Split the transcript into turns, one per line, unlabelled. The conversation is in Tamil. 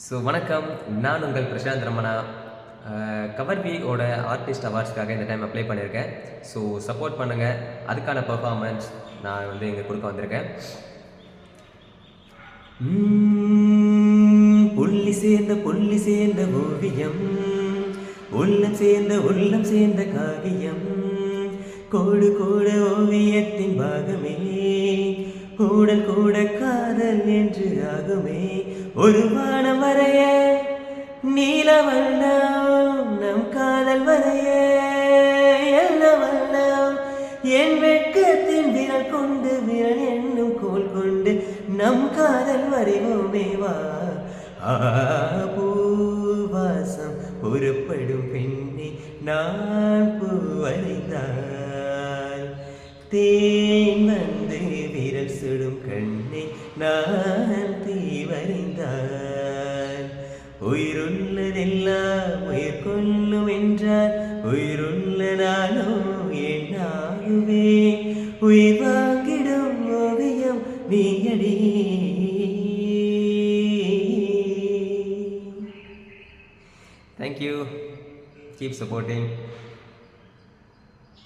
ஸோ வணக்கம், நான் உங்கள் பிரசாந்த் ரமணா. கவர்வியோட ஆர்டிஸ்ட் அவார்ட்ஸ்க்காக இந்த டைம் அப்ளை பண்ணியிருக்கேன். ஸோ சப்போர்ட் பண்ணுங்கள். அதுக்கான பர்ஃபார்மன்ஸ் நான் இங்கே கொடுக்க வந்திருக்கேன். புள்ளி சேர்ந்த ஓவியம், உள்ளம் சேர்ந்த காவியம், கோடு கோடு ஓவியத்தின் பாகமே, கூடல் கூட காதல் என்று ஆகுமே. ஒரு வானம் வரைய நீல வண்ணம், நம் காதல் வரைய எல்ல வண்ணம். என் வெட்கத்தின் விரல் கொண்டு விரல் என்னும் கோல் கொண்டு நம் காதல் வரைவோமே வா. பூவாசம் புறப்படும் பெண்ணே, நான் பூவரைந்தால் தேன் வந்து விரல் சுடும் கண்ணே, நான் தீவரைந்தால். உயிருள்ளதெல்லாம் உயிர் கொள்ளும் என்றால் உயிருள்ள நானோ என்னாகுவே. உயிர் வாங்கிடும் ஓவியம் நீயடி. Thank you. Keep supporting.